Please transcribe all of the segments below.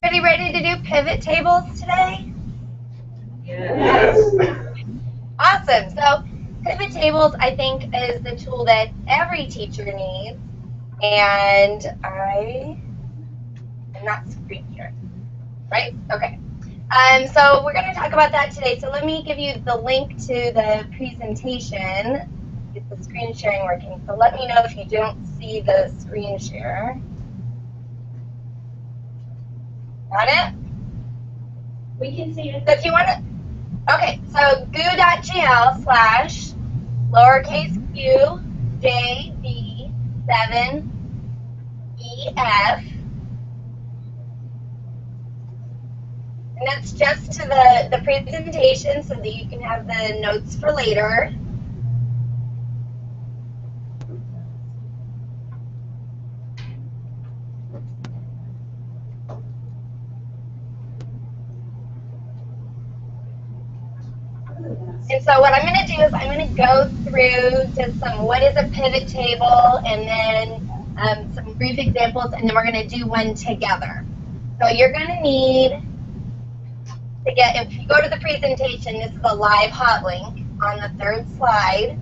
Everybody ready to do pivot tables today? Yes. Awesome. So pivot tables, I think, is the tool that every teacher needs. And I am not screen sharing, right? Okay. So we're going to talk about that today. So let me give you the link to the presentation. Get the screen sharing working. So let me know if you don't see the screen share. Got it? We can see it. So if you want to, okay, so goo.gl / lowercase q jv7ef. And that's just to the presentation so that you can have the notes for later. And so what I'm going to do is I'm going to go through just some what is a pivot table and then some brief examples, and then we're going to do one together. So you're going to need to get, if you go to the presentation, this is a live hot link on the third slide,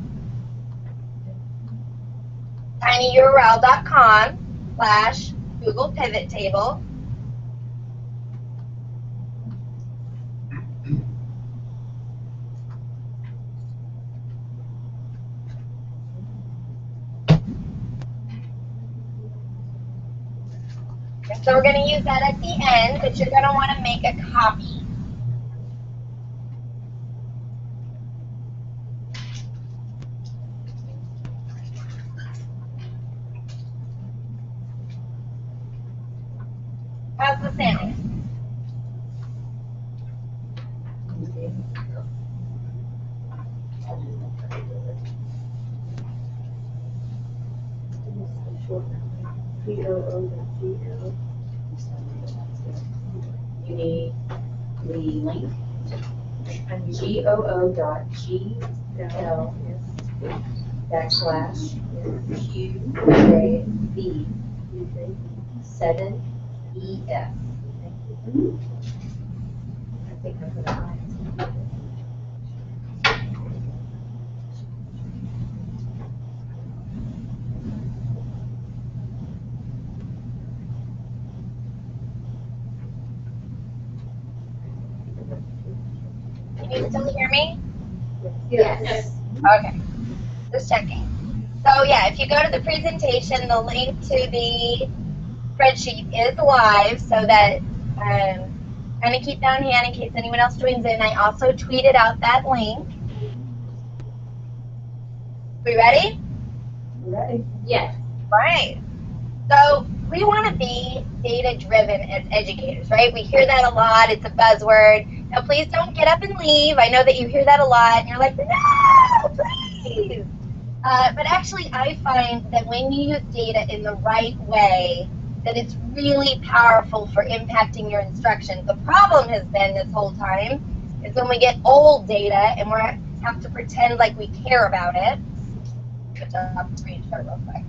tinyurl.com/Google Pivot Table. And so we're going to use that at the end, but you're going to want to make a copy. How's the sound? You need the link, GOO.G/QJV7EF. I think I put it on. Can you still hear me? Yes. Okay, just checking. So yeah, if you go to the presentation, the link to the spreadsheet is live, so that kind of keep that on hand in case anyone else joins in. I also tweeted out that link. We ready? Ready? Yes. Right. So we want to be data-driven as educators, right? We hear that a lot. It's a buzzword. Now, please don't get up and leave. I know that you hear that a lot, and you're like, no, please. But actually, I find that when you use data in the right way, that it's really powerful for impacting your instruction. The problem has been this whole time is when we get old data and we have to pretend like we care about it. Good job, screen share real quick.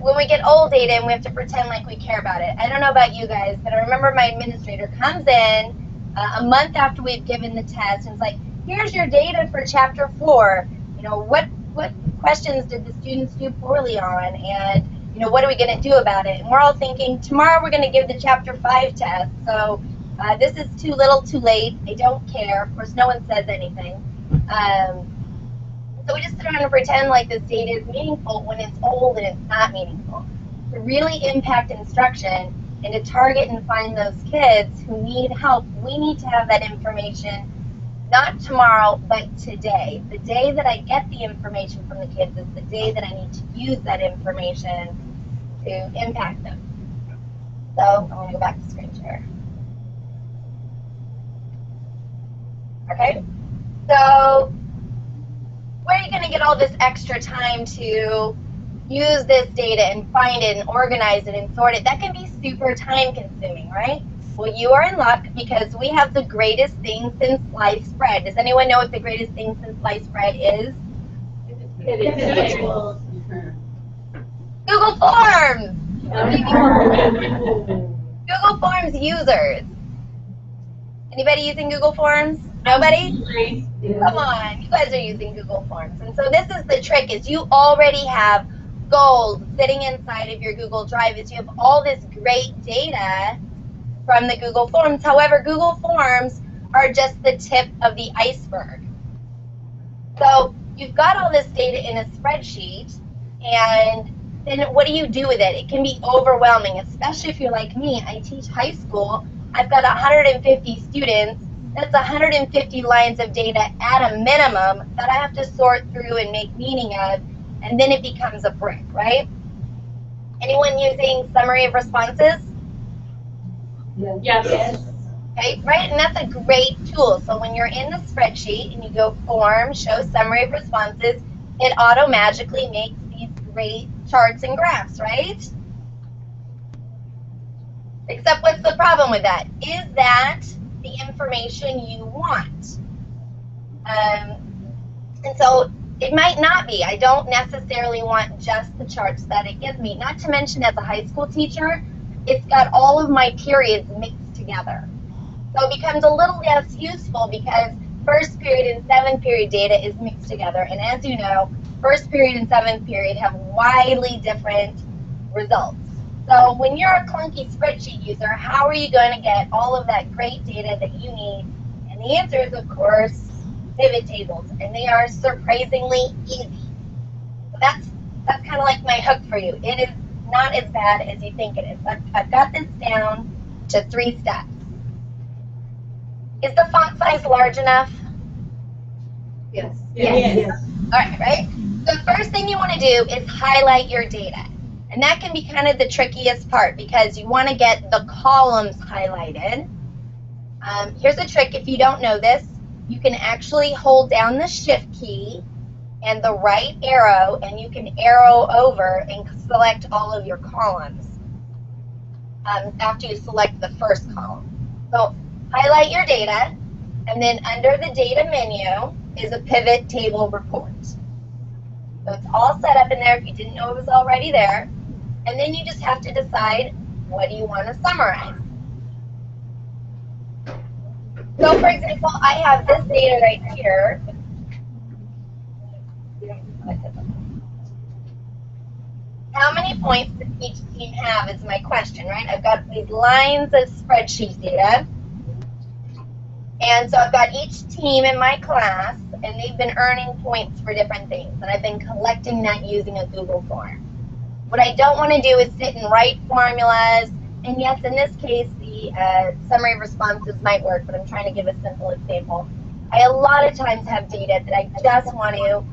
When we get old data and we have to pretend like we care about it. I don't know about you guys, but I remember my administrator comes in a month after we've given the test and is like, here's your data for chapter 4. You know, what questions did the students do poorly on, and you know, what are we going to do about it? And we're all thinking, tomorrow we're going to give the chapter 5 test, so this is too little too late. I don't care. Of course, no one says anything. So we just sit around and pretend like this data is meaningful when it's old and it's not meaningful. To really impact instruction and to target and find those kids who need help, we need to have that information not tomorrow, but today. The day that I get the information from the kids is the day that I need to use that information to impact them. So I'm going to go back to screen share. Okay, so where are you going to get all this extra time to use this data and find it and organize it and sort it? That can be super time consuming, right? Well, you are in luck because we have the greatest thing since sliced bread. Does anyone know what the greatest thing since sliced bread is? Google Forms! Google Forms users. Anybody using Google Forms? Nobody? Come on, you guys are using Google Forms. And so this is the trick, is you already have gold sitting inside of your Google Drive, is you have all this great data from the Google Forms. However, Google Forms are just the tip of the iceberg. So you've got all this data in a spreadsheet, and then what do you do with it? It can be overwhelming, especially if you're like me. I teach high school. I've got 150 students. That's 150 lines of data at a minimum that I have to sort through and make meaning of, and then it becomes a brick, right? Anyone using summary of responses? Yes. Okay, right, and that's a great tool. So when you're in the spreadsheet and you go Form, Show Summary of Responses, it automatically makes these great charts and graphs, right? Except what's the problem with that? Is that the information you want? And so it might not be. I don't necessarily want just the charts that it gives me. Not to mention, as a high school teacher, it's got all of my periods mixed together. So it becomes a little less useful because first period and seventh period data is mixed together. And as you know, first period and seventh period have widely different results. So when you're a clunky spreadsheet user, how are you going to get all of that great data that you need? And the answer is, of course, pivot tables. And they are surprisingly easy. So that's kind of like my hook for you. It is not as bad as you think it is. I've got this down to 3 steps. Is the font size large enough? Yes. All right. The first thing you want to do is highlight your data. And that can be kind of the trickiest part because you want to get the columns highlighted. Here's a trick if you don't know this. You can actually hold down the Shift key and the right arrow, and you can arrow over and select all of your columns after you select the first column. So highlight your data, and then under the data menu is a pivot table report. So it's all set up in there if you didn't know it was already there. And then you just have to decide, what do you want to summarize? So for example, I have this data right here. How many points does each team have is my question, right? I've got these lines of spreadsheet data. And so I've got each team in my class, and they've been earning points for different things. And I've been collecting that using a Google form. What I don't want to do is sit and write formulas. And yes, in this case, the summary of responses might work, but I'm trying to give a simple example. I a lot of times have data that I just want to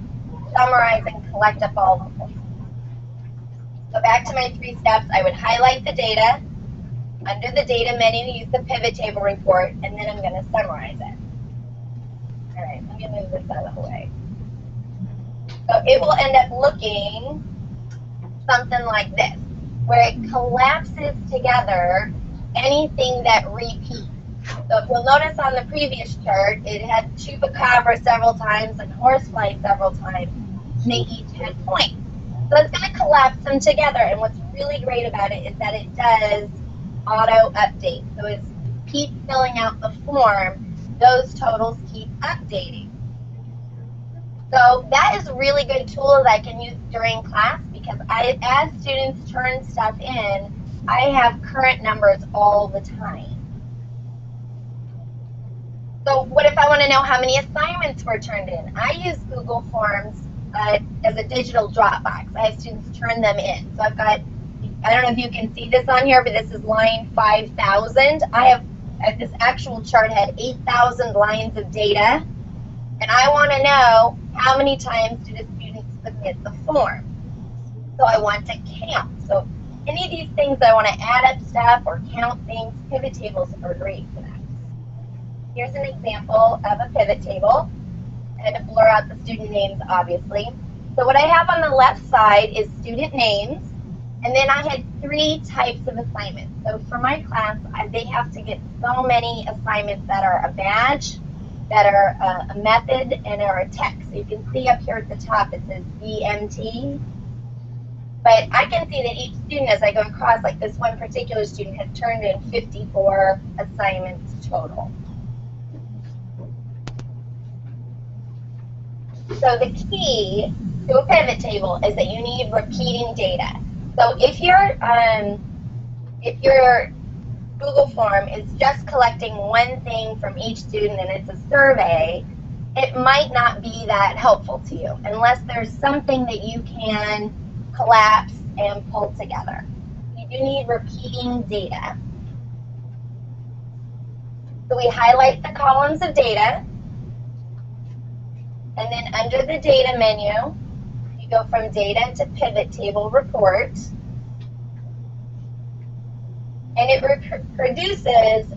summarize and collect up all the points. So back to my 3 steps, I would highlight the data. Under the data menu, use the pivot table report, and then I'm going to summarize it. All right, let me move this out of the way. So it will end up looking something like this, where it collapses together anything that repeats. So if you'll notice on the previous chart, it had chupacabra several times and horsefly several times, and they each had points. So it's going to collapse them together, and what's really great about it is that it does auto update. So as you keep filling out the form, those totals keep updating. So that is a really good tool that I can use during class because as students turn stuff in, I have current numbers all the time. So what if I want to know how many assignments were turned in? I use Google Forms as a digital Dropbox. I have students turn them in. So I've got, I don't know if you can see this on here, but this is line 5,000. This actual chart had 8,000 lines of data. And I want to know how many times did a student submit the form. So I want to count. So any of these things I want to add up stuff or count things, pivot tables are great for that. Here's an example of a pivot table. I had to blur out the student names, obviously. So what I have on the left side is student names, and then I had 3 types of assignments. So for my class, they have to get so many assignments that are a badge, that are a method, and are a text. So you can see up here at the top it says BMT. But I can see that each student, as I go across, like this one particular student has turned in 54 assignments total. So the key to a pivot table is that you need repeating data. So if your Google form is just collecting one thing from each student and it's a survey, it might not be that helpful to you unless there's something that you can collapse and pull together. You do need repeating data. So we highlight the columns of data, and then under the data menu, you go from data to pivot table report, and it produces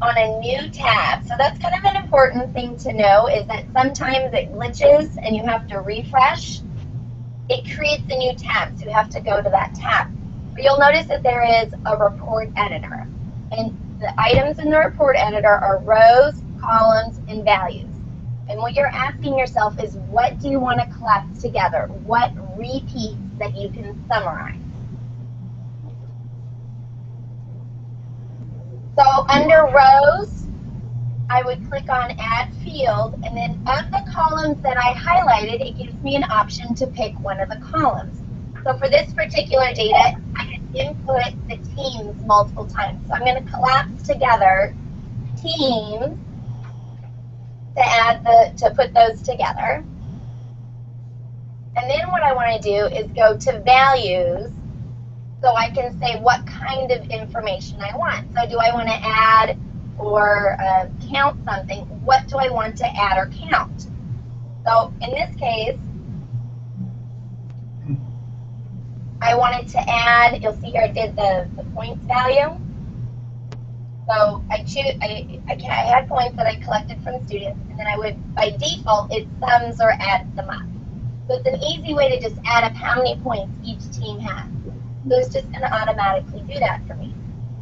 on a new tab. So that's kind of an important thing to know, is that sometimes it glitches and you have to refresh. It creates a new tab, so you have to go to that tab. But you'll notice that there is a report editor, and the items in the report editor are rows, columns, and values. And what you're asking yourself is, what do you want to collapse together? What repeats that you can summarize? So under rows, I would click on add field, and then of the columns that I highlighted, it gives me an option to pick one of the columns. So for this particular data, I can input the teams multiple times. So I'm going to collapse together teams to put those together. And then what I want to do is go to values, so I can say what kind of information I want. So do I want to add or count something? What do I want to add or count? So in this case, I wanted to add, you'll see here I did the points value. So I had points that I collected from students, and then I would, by default, it sums or adds them up. So it's an easy way to just add up how many points each team has. So it's just going to automatically do that for me.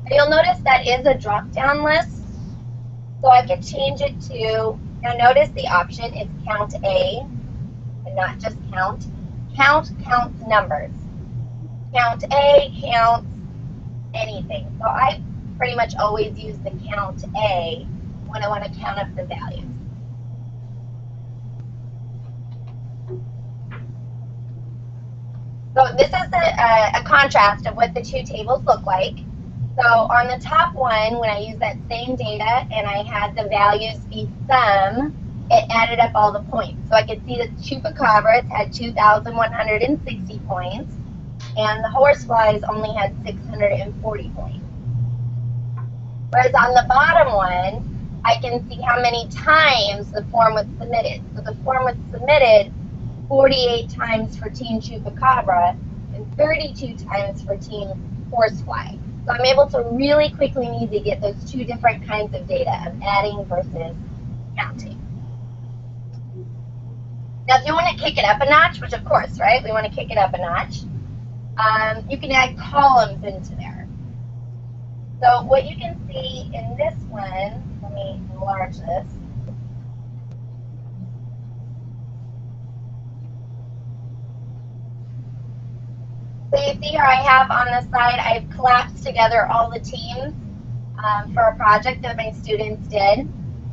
But you'll notice that is a drop-down list. So I could change it to, now notice the option is count A, and not just count. Count counts numbers. Count A counts anything. So I pretty much always use the count A when I want to count up the values. So this is a contrast of what the two tables look like. So on the top one, when I use that same data and I had the values be sum, it added up all the points. So I could see that Chupacabras had 2,160 points, and the horseflies only had 640 points. Whereas on the bottom one, I can see how many times the form was submitted. So the form was submitted 48 times for Team Chupacabra and 32 times for Team Horsefly. So I'm able to really quickly and easily get those two different kinds of data of adding versus counting. Now, if you want to kick it up a notch, which of course, right, we want to kick it up a notch, you can add columns into there. So what you can see in this one, let me enlarge this. So you see here I have on the side, I've collapsed together all the teams for a project that my students did.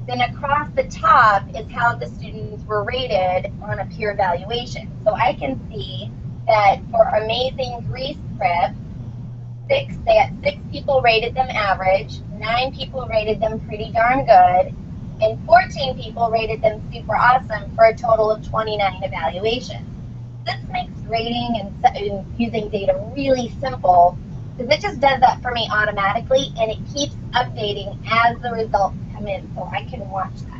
Then across the top is how the students were rated on a peer evaluation. So I can see that for Amazing Grease Trip, they had 6 people rated them average, 9 people rated them pretty darn good, and 14 people rated them super awesome, for a total of 29 evaluations. This makes rating and using data really simple, because it just does that for me automatically, and it keeps updating as the results come in, so I can watch that.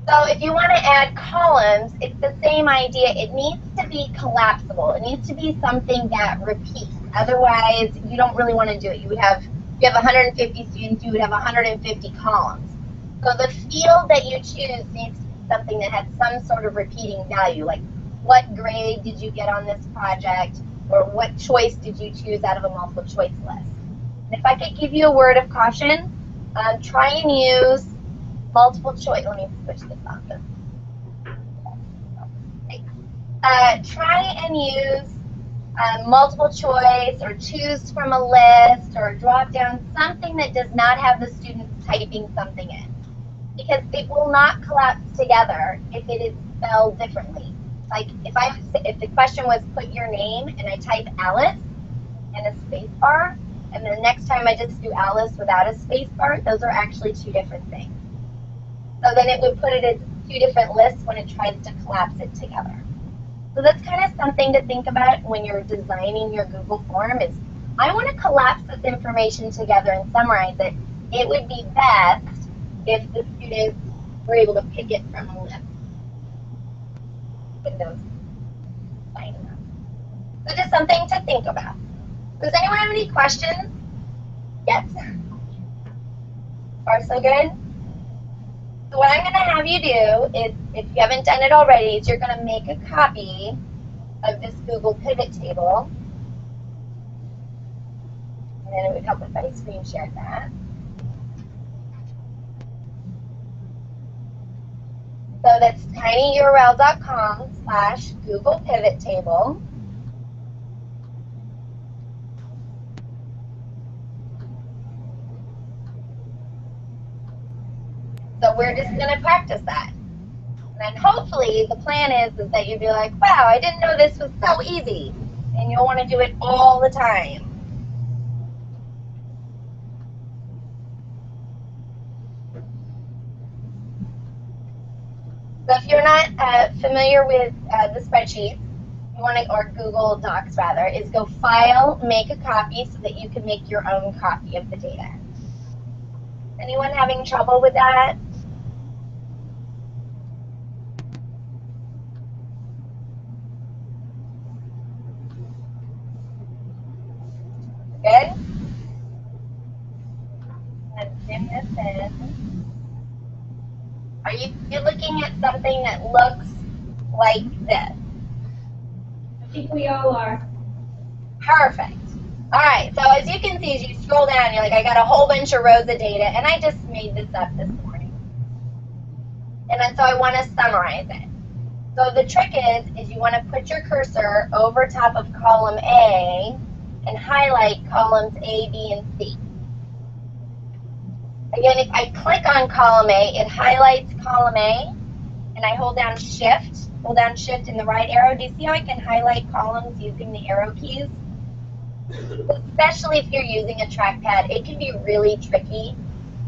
So if you want to add columns, it's the same idea. It needs to be collapsible. It needs to be something that repeats. Otherwise, you don't really want to do it. If you have 150 students, you would have 150 columns. So the field that you choose needs to be something that has some sort of repeating value, like what grade did you get on this project, or what choice did you choose out of a multiple choice list. And if I could give you a word of caution, try and use multiple choice. Let me switch this on. try and use multiple choice or choose from a list or drop down something that does not have the students typing something in. Because it will not collapse together if it is spelled differently. Like if the question was put your name and I type Alice and a space bar, and the next time I just do Alice without a space bar, those are actually two different things. So then it would put it as two different lists when it tries to collapse it together. So that's kind of something to think about when you're designing your Google form is, I want to collapse this information together and summarize it. It would be best if the students were able to pick it from a list. Windows. So just something to think about. Does anyone have any questions? Yes? Far so good? So what I'm going to have you do is, if you haven't done it already, is you're going to make a copy of this Google pivot table. And then it would help if I screen shared that. So that's tinyurl.com/Google pivot table. So we're just going to practice that. And then hopefully the plan is that you'll be like, wow, I didn't know this was so easy. And you'll want to do it all the time. So if you're not familiar with the spreadsheet, you want to, or Google Docs rather, is go File, Make a Copy so that you can make your own copy of the data. Anyone having trouble with that? Good? Let's zoom this in. Are you looking at something that looks like this? I think we all are. Perfect. All right, so as you can see, as you scroll down, you're like, I got a whole bunch of rows of data, and I just made this up this morning. And then so I want to summarize it. So the trick is you want to put your cursor over top of column A and highlight columns A, B, and C. Again, if I click on column A, it highlights column A, and I hold down shift in the right arrow. Do you see how I can highlight columns using the arrow keys? Especially if you're using a trackpad, it can be really tricky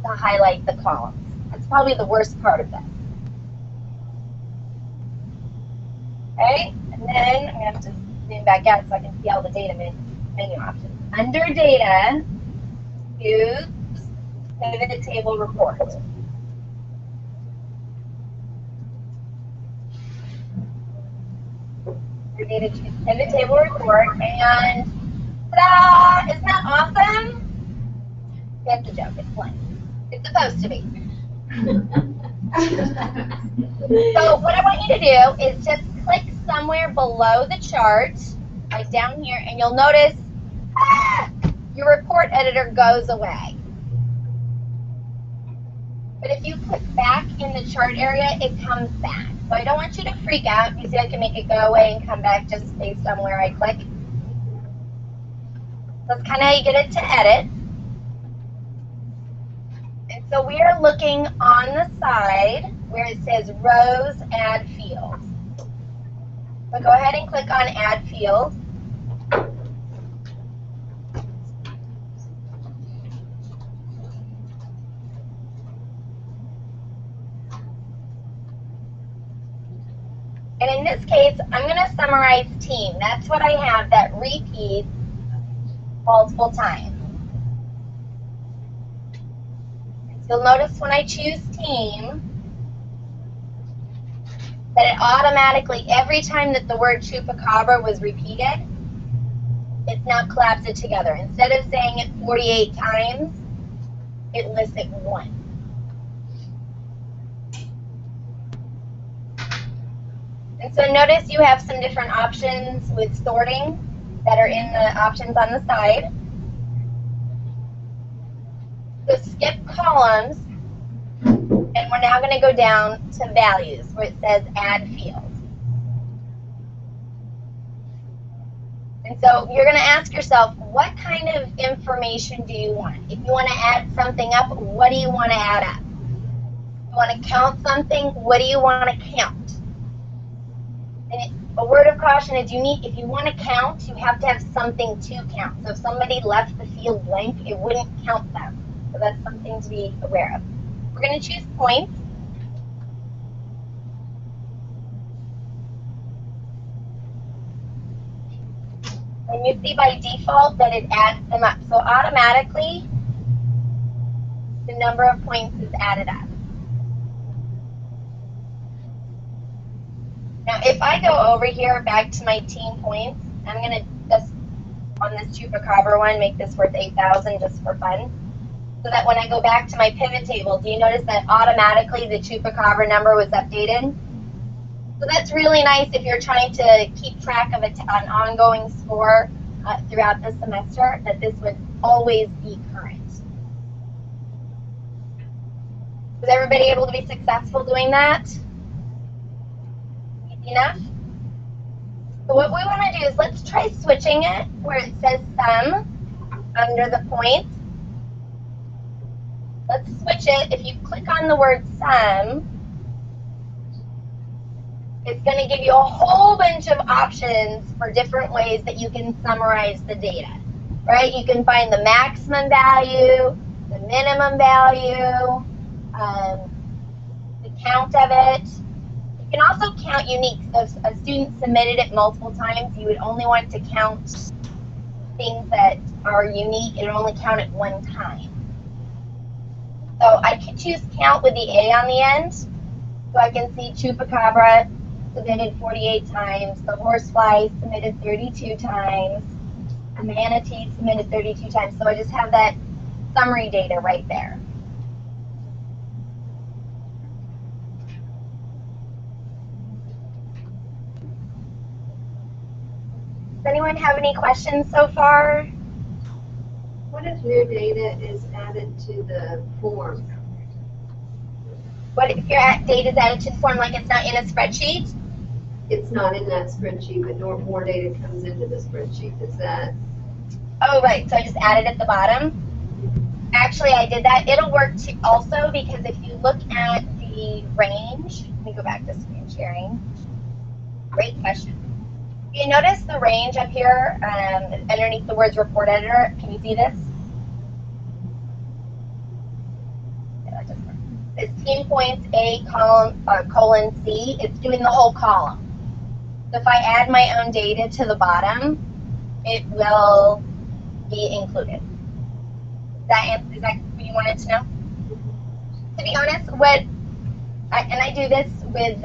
to highlight the columns. That's probably the worst part of this. Okay, and then I'm going to have to zoom back out so I can see all the data menu options. Under data, use pivot table report. Your data choose pivot table report, and ta-da! Isn't that awesome? That's a joke. It's blank. It's supposed to be. So what I want you to do is just click somewhere below the chart, like down here, and you'll notice your report editor goes away. But if you click back in the chart area, it comes back. So I don't want you to freak out. You see I can make it go away and come back just based on where I click. That's kind of how you get it to edit. And so we are looking on the side where it says rows, add fields. So go ahead and click on add fields. And in this case, I'm going to summarize team. That's what I have that repeats multiple times. You'll notice when I choose team that it automatically, every time that the word chupacabra was repeated, it's now collapsed it together. Instead of saying it 48 times, it lists it once. And so notice you have some different options with sorting that are in the options on the side. So skip columns, and we're now going to go down to values where it says add fields. And so you're going to ask yourself, what kind of information do you want? If you want to add something up, what do you want to add up? If you want to count something, what do you want to count? And a word of caution is if you want to count, you have to have something to count. So if somebody left the field blank, it wouldn't count them. So that's something to be aware of. We're going to choose points. And you see by default that it adds them up. So automatically, the number of points is added up. Now, if I go over here back to my team points, I'm going to just, on this Chupacabra one, make this worth 8,000 just for fun. So that when I go back to my pivot table, do you notice that automatically the Chupacabra number was updated? So that's really nice if you're trying to keep track of an ongoing score throughout the semester, that this would always be current. Was everybody able to be successful doing that? Easy enough? So what we want to do is let's try switching it where it says sum under the points. Let's switch it. If you click on the word sum, it's going to give you a whole bunch of options for different ways that you can summarize the data, right? You can find the maximum value, the minimum value, the count of it. You can also count uniques. So if a student submitted it multiple times, you would only want to count things that are unique. It would only count it one time. So I can choose count with the A on the end. So I can see Chupacabra submitted 48 times, the horsefly submitted 32 times, the manatee submitted 32 times. So I just have that summary data right there. Does anyone have any questions so far? What if new data is added to the form? What if your data is added to the form like it's not in a spreadsheet? It's not in that spreadsheet, but more data comes into the spreadsheet. Is that? Oh, right. So I just added at the bottom. Actually, I did that. It'll work too also because if you look at the range, let me go back to screen sharing. Great question. You notice the range up here underneath the words report editor. Can you see this? Yeah, that doesn't work. It's team points A colon C. It's doing the whole column. So if I add my own data to the bottom, it will be included. Is that what you wanted to know? To be honest, I do this with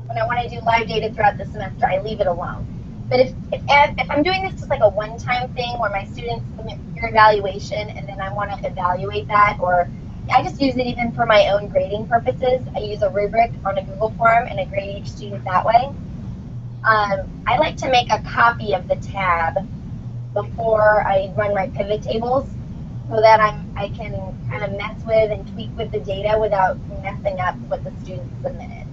when I want to do live data throughout the semester, I leave it alone. But if I'm doing this just like a one-time thing where my students submit peer evaluation and then I want to evaluate that, or I just use it even for my own grading purposes. I use a rubric on a Google form and I grade each student that way. I like to make a copy of the tab before I run my pivot tables so that I can kind of mess with and tweak with the data without messing up what the students submitted.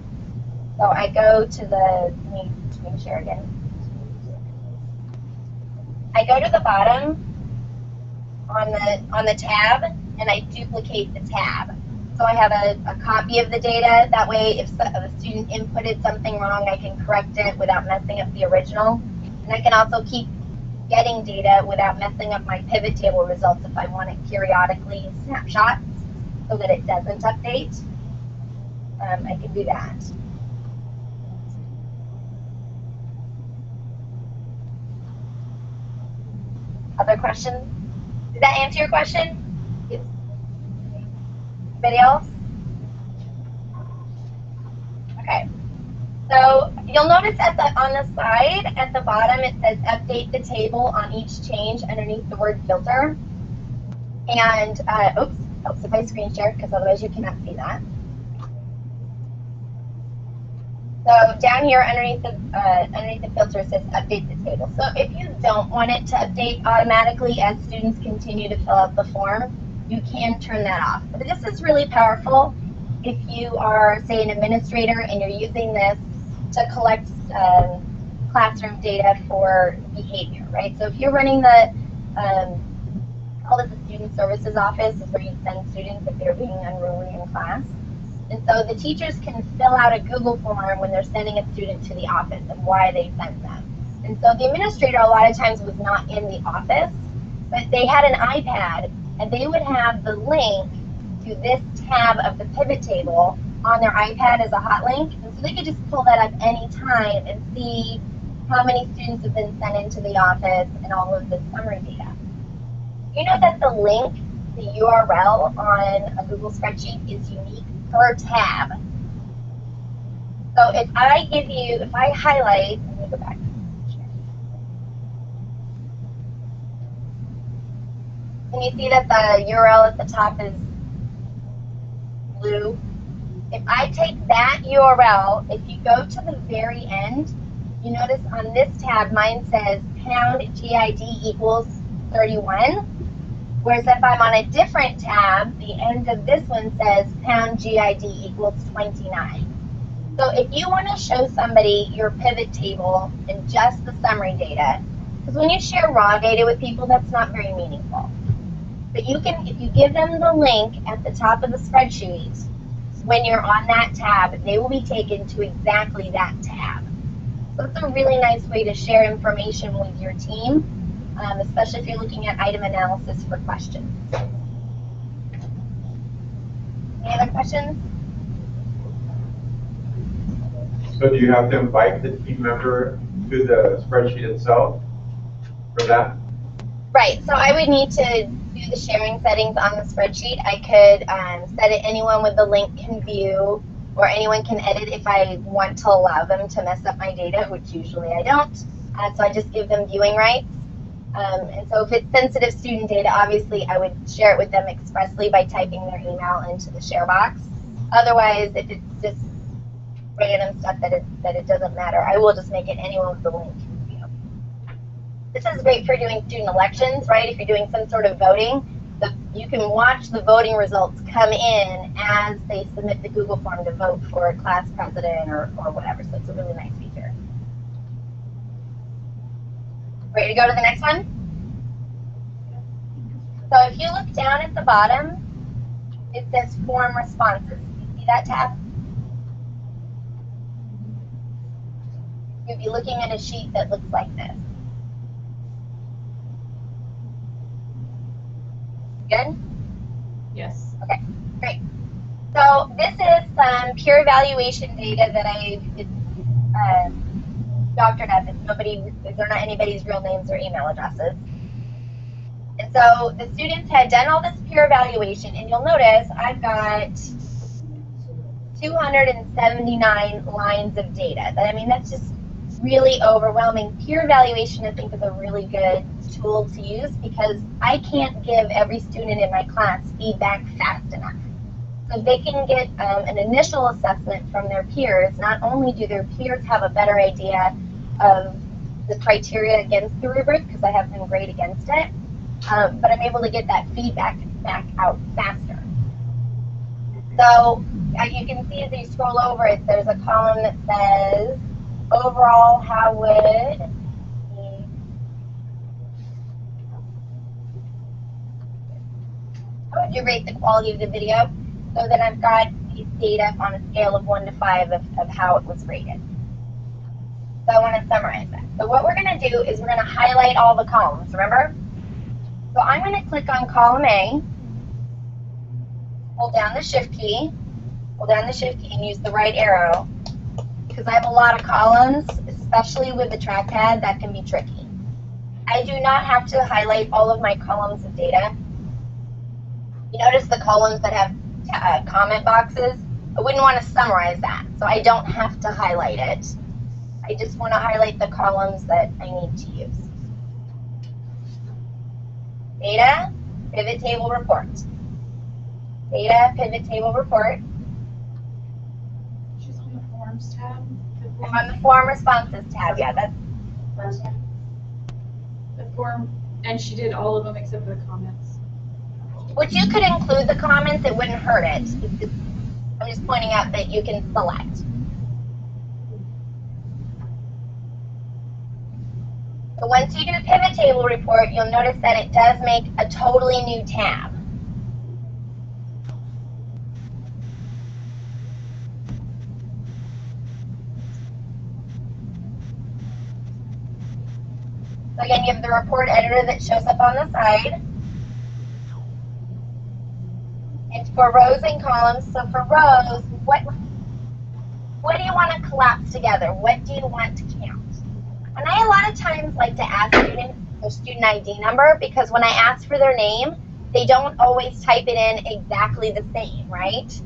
So I go to let me screen share again. I go to the bottom on the tab and I duplicate the tab. So I have a copy of the data. That way if a student inputted something wrong, I can correct it without messing up the original. And I can also keep getting data without messing up my pivot table results if I want it periodically snapshots so that it doesn't update. I can do that. Other questions? Did that answer your question? Yes. Anybody else? Okay. So you'll notice on the side at the bottom it says update the table on each change underneath the word filter. And oops, helps if I screen share because otherwise you cannot see that. So down here underneath the filter it says update the table. So if you don't want it to update automatically as students continue to fill out the form, you can turn that off. But this is really powerful if you are, say, an administrator and you're using this to collect classroom data for behavior, right? So if you're running the, call it the student services office, is where you send students if they're being unruly in class. And so the teachers can fill out a Google form when they're sending a student to the office and why they sent them. And so the administrator a lot of times was not in the office, but they had an iPad and they would have the link to this tab of the pivot table on their iPad as a hot link. And so they could just pull that up anytime and see how many students have been sent into the office and all of the summary data. You know that the link, the URL on a Google spreadsheet is unique per tab. So if I give you, if I highlight, let me go back. Can you see that the URL at the top is blue? If I take that URL, if you go to the very end, you notice on this tab, mine says pound GID equals 31. Whereas if I'm on a different tab, the end of this one says pound GID equals 29. So if you want to show somebody your pivot table and just the summary data, because when you share raw data with people, that's not very meaningful. But you can, if you give them the link at the top of the spreadsheet, when you're on that tab, they will be taken to exactly that tab. So it's a really nice way to share information with your team, especially if you're looking at item analysis for questions. Any other questions? So do you have to invite the team member to the spreadsheet itself for that? Right, so I would need to do the sharing settings on the spreadsheet. I could set it anyone with the link can view, or anyone can edit if I want to allow them to mess up my data, which usually I don't. So I just give them viewing rights. And so if it's sensitive student data, obviously I would share it with them expressly by typing their email into the share box. Otherwise, if it's just random stuff that it doesn't matter, I will just make it anyone with the link can view. This is great for doing student elections, right? If you're doing some sort of voting, you can watch the voting results come in as they submit the Google form to vote for a class president or whatever. So it's a really nice feature. Ready to go to the next one? So if you look down at the bottom, it says form responses. You see that tab? You'll be looking at a sheet that looks like this. Good? Yes. Okay, great. So this is some peer evaluation data that I've doctored up. They're not anybody's real names or email addresses. And so the students had done all this peer evaluation, and you'll notice I've got 279 lines of data. That's just really overwhelming. Peer evaluation, I think, is a really good tool to use because I can't give every student in my class feedback fast enough. So they can get an initial assessment from their peers. Not only do their peers have a better idea of the criteria against the rubric, because I have them grade against it, but I'm able to get that feedback back out faster. So you can see as you scroll over it, there's a column that says, overall, how would you rate the quality of the video? So that I've got these data on a scale of 1 to 5 of how it was rated. So I want to summarize that. So what we're going to do is we're going to highlight all the columns, remember? So I'm going to click on column A, hold down the shift key, and use the right arrow, because I have a lot of columns, especially with the trackpad, that can be tricky. I do not have to highlight all of my columns of data. You notice the columns that have comment boxes? I wouldn't want to summarize that, so I don't have to highlight it. I just want to highlight the columns that I need to use. Data, pivot table report. Data, pivot table report. She's on the forms tab. I'm on the form responses tab. Yeah, that's The form, and she did all of them except for the comments. which you could include the comments. It wouldn't hurt it. I'm just pointing out that you can select. So once you do pivot table report, you'll notice that it does make a totally new tab. So again, you have the report editor that shows up on the side. And for rows and columns, so for rows, what do you want to collapse together? What do you want to count? And I a lot of times like to ask students their student ID number, because when I ask for their name, they don't always type it in exactly the same, right? So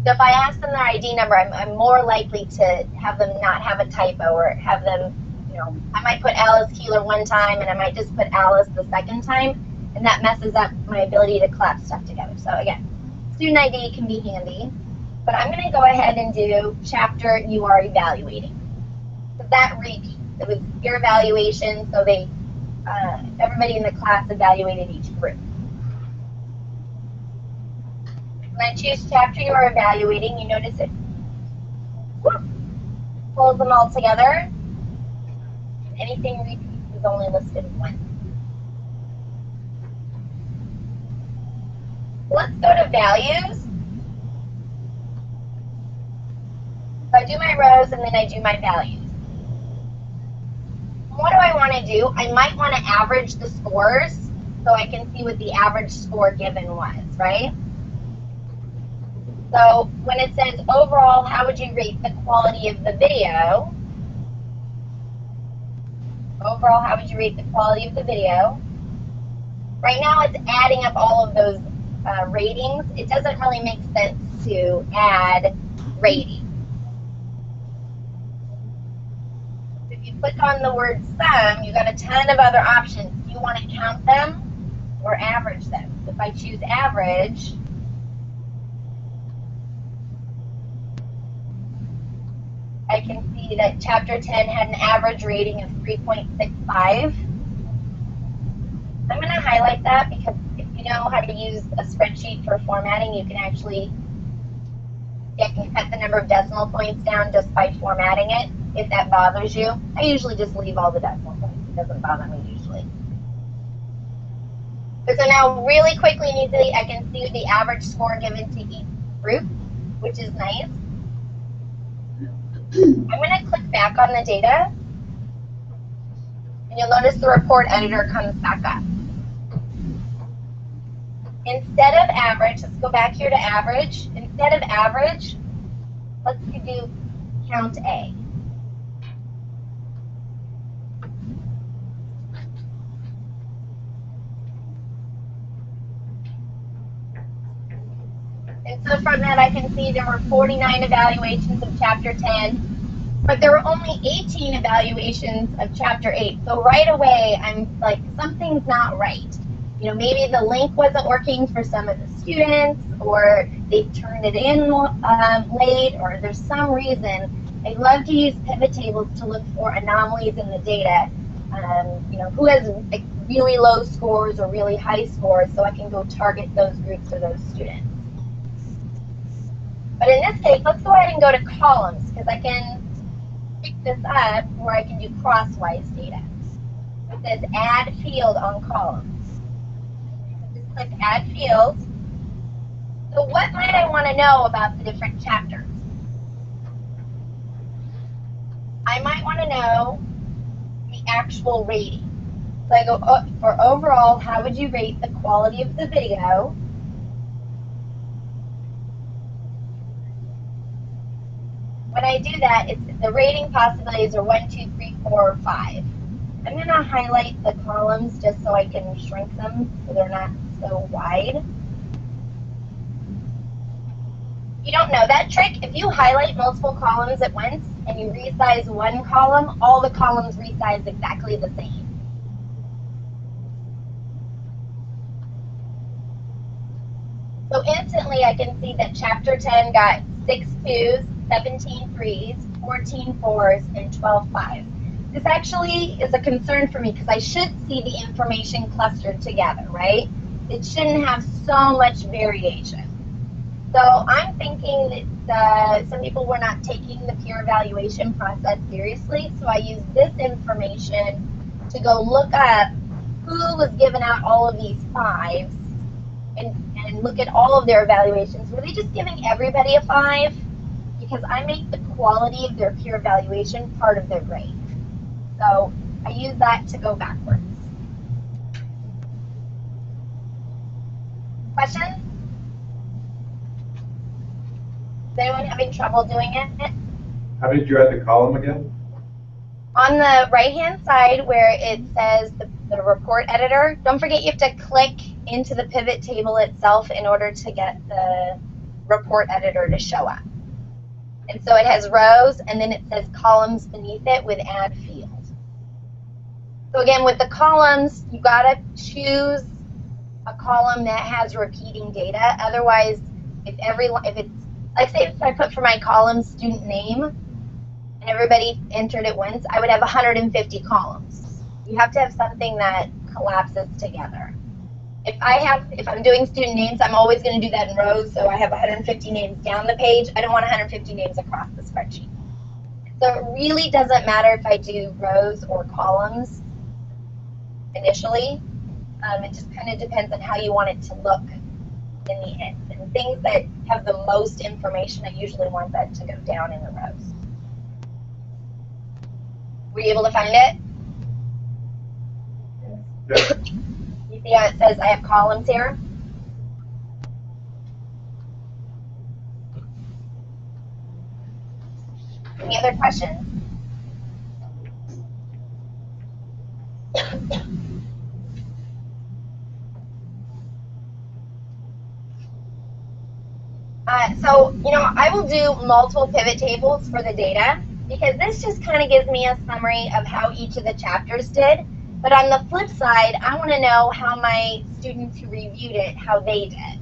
if I ask them their ID number, I'm more likely to have them not have a typo, or have them, you know, I might put Alice Keeler one time and I might just put Alice the second time, and that messes up my ability to collapse stuff together. So again, student ID can be handy, but I'm going to go ahead and do chapter you are evaluating. So that repeats. It was your evaluation, so they, everybody in the class evaluated each group. When I choose chapter you are evaluating, you notice it pulls them all together. Anything repeats is only listed once. Let's go to values. So I do my rows and then I do my values. What do I want to do? I might want to average the scores so I can see what the average score given was, right? So when it says overall, how would you rate the quality of the video? Overall, how would you rate the quality of the video? Right now it's adding up all of those ratings. It doesn't really make sense to add ratings. If you click on the word sum, you got a ton of other options. Do you want to count them or average them? If I choose average, I can see that chapter 10 had an average rating of 3.65. I'm going to highlight that because if you know how to use a spreadsheet for formatting, you can actually cut the number of decimal points down just by formatting it, if that bothers you. I usually just leave all the decimal points. It doesn't bother me usually. So now really quickly and easily, I can see the average score given to each group, which is nice. I'm going to click back on the data, and you'll notice the report editor comes back up. Instead of average, let's go back here to average. Instead of average, let's do count A. And so from that, I can see there were 49 evaluations of chapter 10, but there were only 18 evaluations of chapter 8. So right away, I'm like, something's not right. You know, maybe the link wasn't working for some of the students, or they turned it in late, or there's some reason. I love to use pivot tables to look for anomalies in the data. You know, who has like really low scores or really high scores, so I can go target those groups or those students. But in this case, let's go ahead and go to columns, because I can pick this up where I can do crosswise data. It says add field on columns. Just click add field. So what might I want to know about the different chapters? I might want to know the actual rating. So I go, for overall, how would you rate the quality of the video? When I do that, the rating possibilities are 1, 2, 3, 4, or 5. I'm going to highlight the columns just so I can shrink them so they're not so wide. You don't know that trick. If you highlight multiple columns at once and you resize one column, all the columns resize exactly the same. So instantly I can see that chapter 10 got 6 2s, 17 3s, 14 4s, and 12 5s. This actually is a concern for me because I should see the information clustered together, right? It shouldn't have so much variation. So I'm thinking that some people were not taking the peer evaluation process seriously, so I use this information to go look up who was giving out all of these 5s and look at all of their evaluations. Were they just giving everybody a 5? Because I make the quality of their peer evaluation part of their grade. So I use that to go backwards. Questions? Is anyone having trouble doing it? How did you add the column again? On the right-hand side where it says the report editor, don't forget you have to click into the pivot table itself in order to get the report editor to show up. And so it has rows, and then it says columns beneath it with add field. So again, with the columns, you gotta choose a column that has repeating data. Otherwise, if it's, like say if I put for my column student name, and everybody entered it once, I would have 150 columns. You have to have something that collapses together. If I'm doing student names, I'm always going to do that in rows, so I have 150 names down the page. I don't want 150 names across the spreadsheet. So it really doesn't matter if I do rows or columns initially. It just kind of depends on how you want it to look in the end. And things that have the most information, I usually want that to go down in the rows. Were you able to find it? Yeah. You see how it says I have columns here? Any other questions? So, I will do multiple pivot tables for the data because this just kind of gives me a summary of how each of the chapters did. But on the flip side, I want to know how my students who reviewed it, how they did.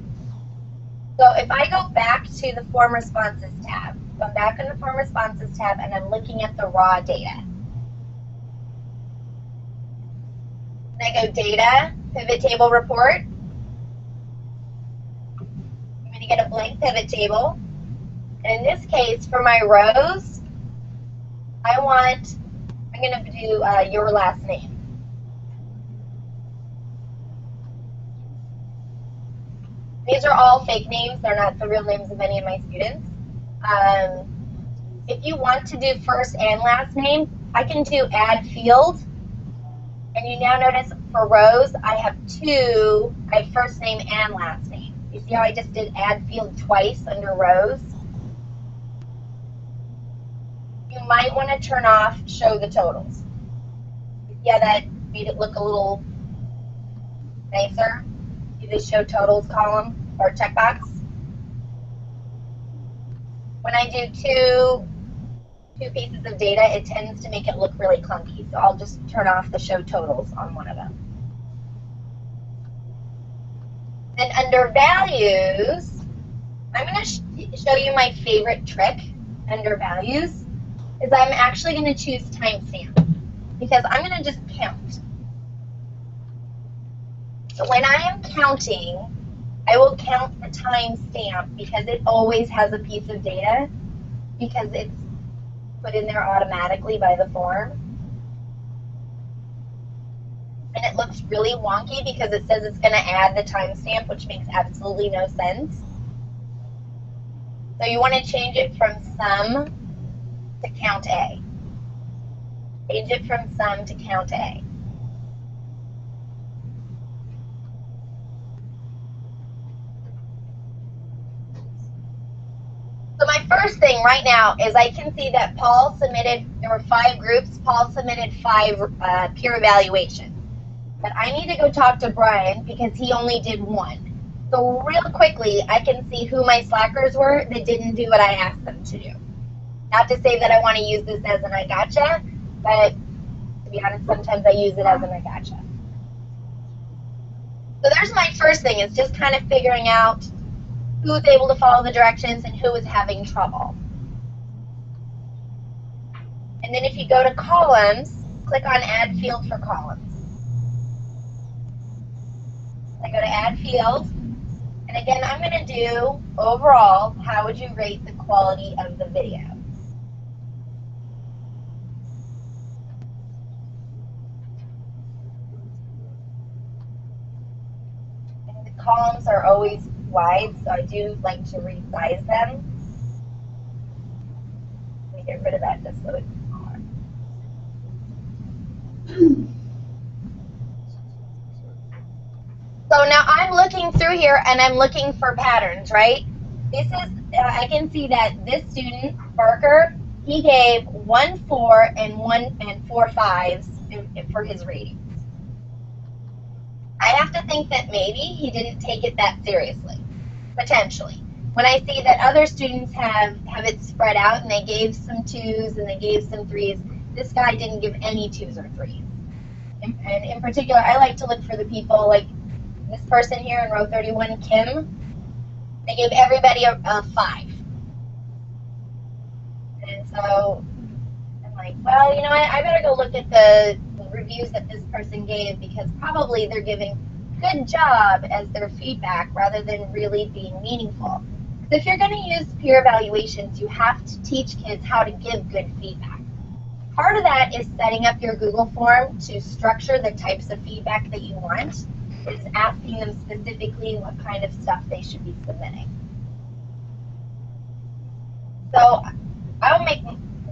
So if I go back to the form responses tab, I'm back in the form responses tab and I'm looking at the raw data. And I go data, pivot table report. I'm going to get a blank pivot table. And in this case, for my rows, I'm going to do your last name. These are all fake names. They're not the real names of any of my students. If you want to do first and last name, I can do add field. And you now notice for rows, I have first name and last name. You see how I just did add field twice under rows? You might want to turn off show the totals. Yeah, that made it look a little nicer. See the show totals column or checkbox. When I do two pieces of data, it tends to make it look really clunky. So I'll just turn off the show totals on one of them. Then under values, I'm going to show you my favorite trick under values is I'm actually going to choose timestamp because I'm going to just count. So when I am counting, I will count the timestamp because it always has a piece of data because it's put in there automatically by the form. And it looks really wonky because it says it's going to add the timestamp, which makes absolutely no sense. So you want to change it from sum to count A. Change it from sum to count A. So my first thing right now is I can see that Paul submitted, there were 5 groups, Paul submitted 5 peer evaluations. But I need to go talk to Brian because he only did 1. So real quickly, I can see who my slackers were that didn't do what I asked them to do. Not to say that I want to use this as an I gotcha, but to be honest, sometimes I use it as an I gotcha. So there's my first thing, is just kind of figuring out who was able to follow the directions and who was having trouble. And then if you go to columns, click on add field for columns. I go to add field, and again, I'm going to do overall, how would you rate the quality of the video? columns are always wide, so I do like to resize them. Let me get rid of that just so it's smaller. So now I'm looking through here and I'm looking for patterns, right? This is, I can see that this student, Barker, he gave 1 4 and 4 5s for his ratings. I have to think that maybe he didn't take it that seriously, potentially. When I see that other students have it spread out and they gave some 2s and they gave some 3s, this guy didn't give any 2s or 3s. And in particular, I like to look for the people like this person here in row 31, Kim. They gave everybody a 5. And so I'm like, well, you know what? I better go look at the reviews that this person gave because probably they're giving good job as their feedback rather than really being meaningful. Because if you're going to use peer evaluations, you have to teach kids how to give good feedback. Part of that is setting up your Google form to structure the types of feedback that you want. Is asking them specifically what kind of stuff they should be submitting. So I'll make,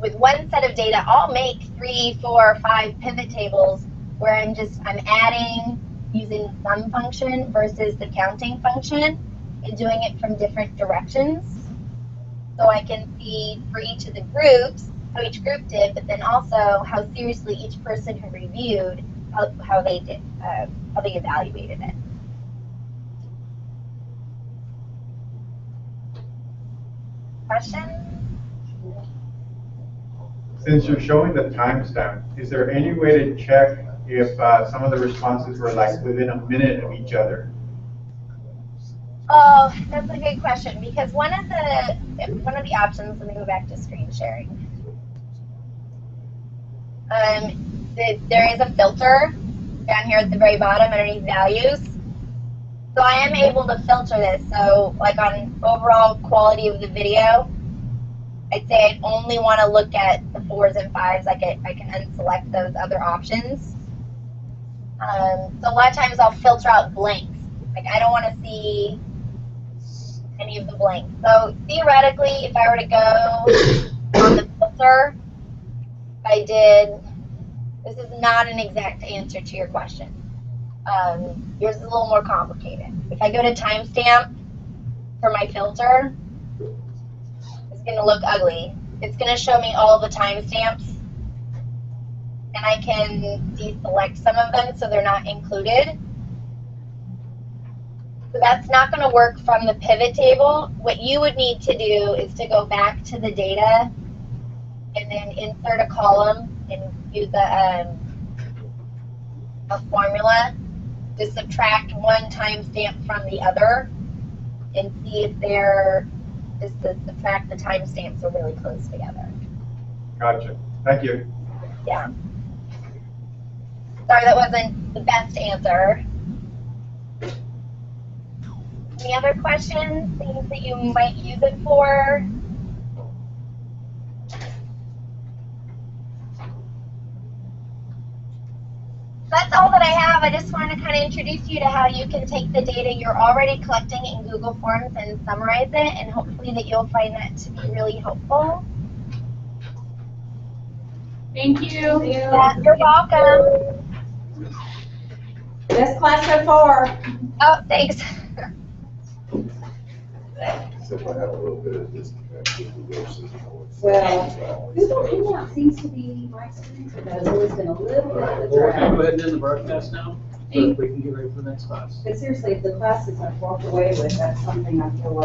with one set of data, I'll make 3, 4, 5 pivot tables where I'm adding using sum function versus the counting function and doing it from different directions. So I can see for each of the groups, how each group did, but then also how seriously each person who reviewed, how they did, how they evaluated it. Questions? Since you're showing the timestamp, is there any way to check if some of the responses were like within a minute of each other? Oh, that's a good question because one of the options. Let me go back to screen sharing. There is a filter down here at the very bottom underneath values. So I am able to filter this. So like on overall quality of the video, I'd say I only want to look at the 4s and 5s. I can unselect those other options. So a lot of times I'll filter out blanks. Like I don't want to see any of the blanks. So theoretically, if I were to go on the filter, this is not an exact answer to your question. Yours is a little more complicated. If I go to timestamp for my filter, it's going to look ugly. It's going to show me all the timestamps, and I can deselect some of them so they're not included. So that's not going to work from the pivot table. What you would need to do is to go back to the data and then insert a column and use a formula to subtract one timestamp from the other and see if they're just to subtract the timestamps are really close together. Gotcha. Thank you. Yeah. Sorry, that wasn't the best answer. Any other questions? Things that you might use it for? That's all that I have. I just wanted to kind of introduce you to how you can take the data you're already collecting in Google Forms and summarize it, and hopefully that you'll find that to be really helpful. Thank you. Yeah, you're welcome. Best class so far. Oh, thanks. Except I have a little bit of this. Well, Google Hangout seems to be, my experience with that has always been a little bit of a Well, we're gonna drag. go ahead and end the broadcast now, so that we can get ready for the next class. But seriously, if the classes I've walked away with, that's something I feel like